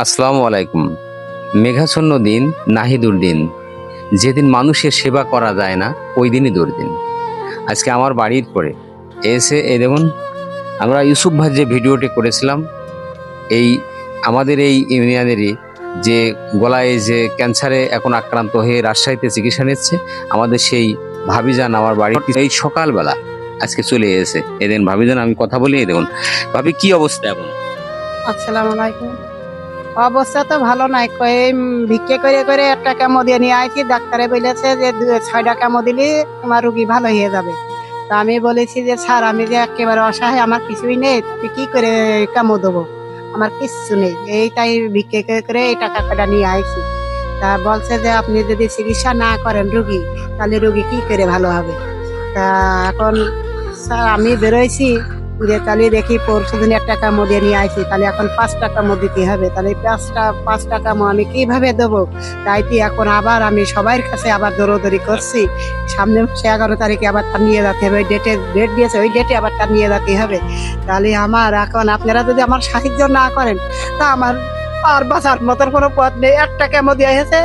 আসসালামু আলাইকুম। মেঘাচ্ছন্ন দিন নাহি দুর্দিন, যেদিন মানুষের সেবা করা যায় না ওই দিনই দুর্দিন। আজকে আমার বাড়ির পরে এসে এই দেখুন, আমরা ইউসুফ ভাই যে ভিডিওটি করেছিলাম, এই আমাদের এই ইউনিয়নেরই যে গলায় যে ক্যান্সারে এখন আক্রান্ত হয়ে রাজশাহীতে চিকিৎসা নিচ্ছে, আমাদের সেই ভাবিজান আমার বাড়িতে এই সকালবেলা আজকে চলে এসেছে। এদিন ভাবিজান আমি কথা বলি, দেখুন ভাবি কি অবস্থা এখন? আসসালামু আলাইকুম। অবস্থা তো ভালো নাই, কই ভিক্ষে করে করে একটা কেমো দিয়ে নিয়ে আইছি। ডাক্তারে বলেছে যে 6টা কেমো দিলে তোমার রুগী ভালো হয়ে যাবে। তা আমি বলেছি যে স্যার, আমি যে একেবারে অসহায়, আমার কিছুই নেই, তুই কি করে কেমো দেবো, আমার কিচ্ছু নেই। এইটাই ভিক্ষে করে করে এই টাকা কটা নিয়ে আইছি। তা বলছে যে আপনি যদি চিকিৎসা না করেন রুগী, তাহলে রুগী কি করে ভালো হবে। তা এখন স্যার আমি বেরোইছি যে তাহলে দেখি পরশু দিন একটা কামো দিয়ে নিয়ে আইছি, তাহলে এখন 5 টাকা মো দিতে হবে। তাহলে 5 টাকা মো আমি কিভাবে দেবো? তাইতে এখন আবার আমি সবার কাছে আবার দৌড়দৌড়ি করছি। সামনে মাসে 11 তারিখে আবার তার নিয়ে যেতে হবে, ওই ডেট দিয়েছে, ওই ডেটে আবার তার নিয়ে যেতে হবে। তাহলে আমার এখন আপনারা যদি আমার সাহায্য না করেন, তা আমার আর বাঁচার মতন কোনো পথ নেই। একটা কেমো দিয়ে এসেছে,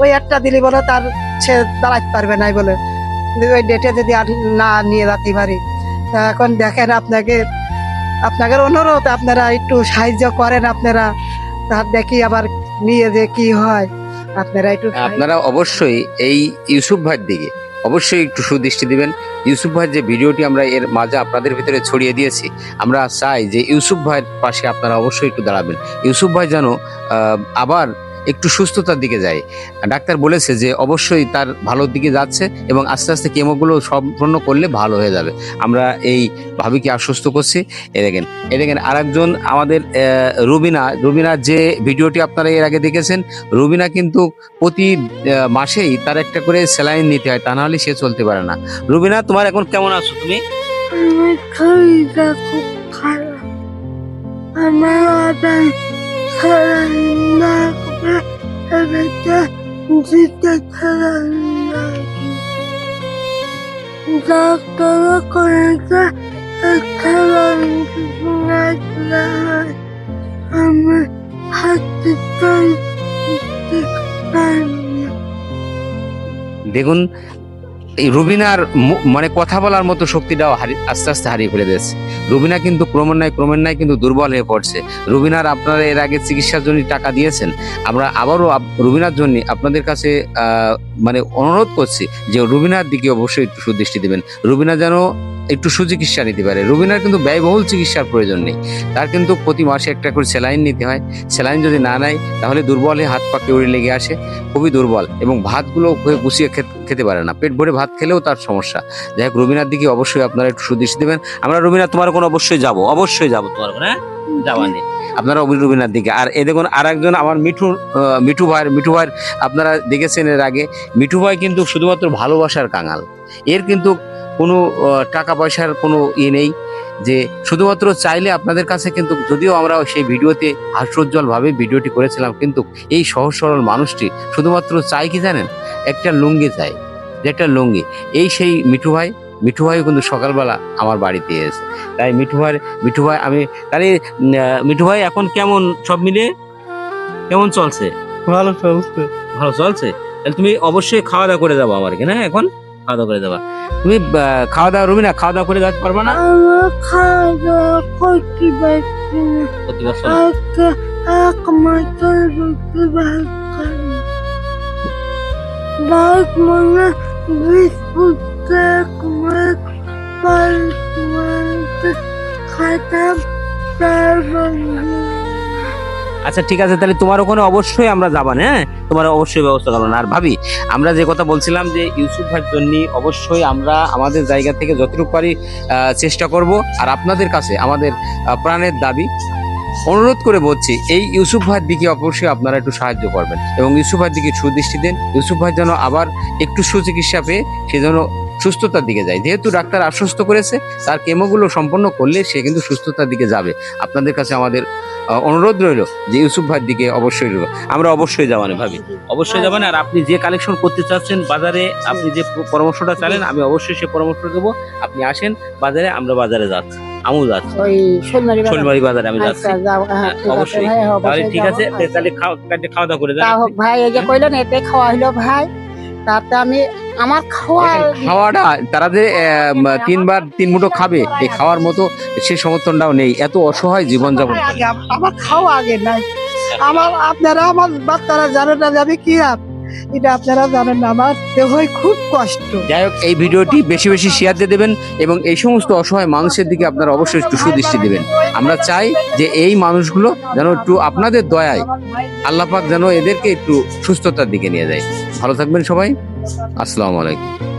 ওই একটা দিলি বলে তার সে দাঁড়াতে পারবে নাই বলে, ওই ডেটে যদি আর না নিয়ে যেতে পারি। তা এখন দেখেন, আপনাদের অনুরোধ, আপনারা একটু সাহায্য করেন। আপনারা তার দেখি আবার নিয়ে যে কি হয়, আপনারা একটু আপনারা অবশ্যই এই ইউসুফ ভাইয়ের দিকে অবশ্যই একটু সুদৃষ্টি দিবেন। ইউসুফ ভাইয়ের যে ভিডিওটি আমরা এর মাঝে আপনাদের ভিতরে ছড়িয়ে দিয়েছি, আমরা চাই যে ইউসুফ ভাইয়ের পাশে আপনারা অবশ্যই একটু দাঁড়াবেন। ইউসুফ ভাই যেন আবার একটু সুস্থতার দিকে যায়। ডাক্তার বলেছে যে অবশ্যই তার ভালোর দিকে যাচ্ছে এবং আস্তে আস্তে কেমোগুলো সম্পন্ন করলে ভালো হয়ে যাবে। আমরা এই ভাবিকে আশ্বস্ত করছি। এ দেখেন আরেকজন আমাদের রুবিনার যে ভিডিওটি আপনারা এর আগে দেখেছেন, রুবিনা কিন্তু প্রতি মাসেই তার একটা করে স্যালাইন নিতে হয়, তা নাহলে সে চলতে পারে না। রুবিনা, তোমার এখন কেমন আছো তুমি? আমার শরীরটা খুব খারাপ। আমার আবার ঠান্ডা করে একটা দিতে খারাপ লাগে। ডাক্তার করেছে খারাপ হয়, আমি হাতে চলতে পারি না। দেখুন, এই রুবিনার মানে কথা বলার মতো শক্তিটাও আস্তে আস্তে হারিয়ে ফেলে দিয়েছে। রুবিনা কিন্তু ক্রমের কিন্তু দুর্বল হয়ে পড়ছে। রুবিনার আপনারা এর আগে চিকিৎসার জন্য টাকা দিয়েছেন। আমরা আবারও রুবিনার জন্য আপনাদের কাছে মানে অনুরোধ করছি যে রুবিনার দিকে অবশ্যই একটু সুদৃষ্টি দিবেন। রুবিনা যেন একটু সুচিকিৎসা নিতে পারে। রুবিনার কিন্তু ব্যয়বহুল চিকিৎসার প্রয়োজন নেই, তার কিন্তু প্রতি মাসে একটা করে স্যালাইন নিতে হয়। স্যালাইন যদি না নেয় তাহলে দুর্বল হয়ে হাত পা কেউড়ে লেগে আসে, খুবই দুর্বল, এবং ভাতগুলো গুছিয়ে খেতে পারে না। পেট ভরে ভাত খেলেও তার সমস্যা। যাই হোক, রুবিনার দিকে অবশ্যই আপনারা একটু সুদৃষ্টি দেবেন। আমরা রুবিনা তোমার কোনো অবশ্যই যাবো তোমার কোনো, হ্যাঁ যাওয়া নেই। আপনারা রুবিনার দিকে। আর এ দেখুন আরেকজন আমার মিঠু ভাইয়ের আপনারা দেখেছেন এর আগে। মিঠু ভাই কিন্তু শুধুমাত্র ভালোবাসার কাঙাল। এর কিন্তু কোনো টাকা পয়সার কোনো নেই, যে শুধুমাত্র চাইলে আপনাদের কাছে, কিন্তু যদিও আমরা সেই ভিডিওতে হাস্যোজ্জ্বল ভাবে ভিডিওটি করেছিলাম, কিন্তু এই সহজ সরল মানুষটি শুধুমাত্র চাই কি জানেন, একটা লুঙ্গি চাই, যে একটা লুঙ্গি। এই সেই মিঠু ভাইও কিন্তু সকালবেলা আমার বাড়িতে এসে। তাই মিঠু ভাই আমি তাহলে মিঠু ভাই এখন কেমন, সব মিলিয়ে কেমন চলছে? ভালো চলছে। ভালো চলছে। তাহলে তুমি অবশ্যই খাওয়া দাওয়া করে যাবো আমার এখানে, হ্যাঁ এখন খাওয়া দাওয়া করে যাবা। তুমি খাওয়া দাওয়া, রুবিনা খাওয়া দাওয়া করে যেতে পারবা না? আমার খাওয়া দাওয়া করতে পারছি না। করতে পারছো না? এক মাসের বেশি ভাত খাই। ভাত মানে বিস্কুট এক মাস খাতাম, তারপর আচ্ছা ঠিক আছে, তাহলে তোমার ওখানে অবশ্যই আমরা যাবা, হ্যাঁ তোমার অবশ্যই ব্যবস্থা করবো না। আর ভাবি, আমরা যে কথা বলছিলাম যে ইউসুফ ভাইয়ের জন্য অবশ্যই আমরা আমাদের জায়গা থেকে যতটুকু পারি চেষ্টা করব। আর আপনাদের কাছে আমাদের প্রাণের দাবি, অনুরোধ করে বলছি, এই ইউসুফ ভাইয়ের দিকে অবশ্যই আপনারা একটু সাহায্য করবেন এবং ইউসুফ ভাইয়ের দিকে সুদৃষ্টি দেন। ইউসুফ ভাই যেন আবার একটু সুচিকিৎসা পেয়ে সে যেন সুস্থতার দিকে যায়। যেহেতু ডাক্তার আশ্বস্ত করেছে তার কেমোগুলো সম্পন্ন করলে সে কিন্তু সুস্থতার দিকে যাবে। আপনাদের কাছে আমাদের অনুরোধ রইল যে ইউসুফ ভাইয়ের দিকে অবশ্যই রইল, আমরা অবশ্যই যাবানে ভাবি, অবশ্যই যাবানে। আর আপনি যে কালেকশন করতে চাচ্ছেন বাজারে, আপনি যে পরামর্শটা চাইলেন, আমি অবশ্যই সে পরামর্শ দেবো। আপনি আসেন বাজারে, আমরা বাজারে যাচ্ছি। আমু যাচ্ছি ওই শৈলমারি বাজার। শনিবারি বাজারে আমি যাচ্ছি। আচ্ছা যাও, হ্যাঁ ঠিক আছে অবশ্যই ভাই, তাহলে অবশ্যই ঠিক যাবো। আছে, তাহলে খাওয়া দাওয়া করে তা যান। হোক ভাই, এই যে কইলেন এতে খাওয়া হইলো ভাই, তাতে আমি আমার খাওয়া খাওয়াটা তারা যে 3 মুঠো খাবে, এই খাওয়ার মতো সে সমর্থনটাও নেই, এত অসহায় জীবনযাপন। আমার খাওয়া আগে নাই। আপনারা আমার বাচ্চারা জানেন না যে আমি কি এটা আপনারা জানেন না, আমার দেহই খুব কষ্ট। যাই হোক, এই ভিডিওটি বেশি বেশি শেয়ার দিয়ে দেবেন এবং এই সমস্ত অসহায় মানুষের দিকে আপনারা অবশ্যই একটু সুদৃষ্টি দেবেন। আমরা চাই যে এই মানুষগুলো যেন একটু আপনাদের দয়ায় আল্লাহ পাক যেন এদেরকে একটু সুস্থতার দিকে নিয়ে যায়। ভালো থাকবেন সবাই, আসসালামু আলাইকুম।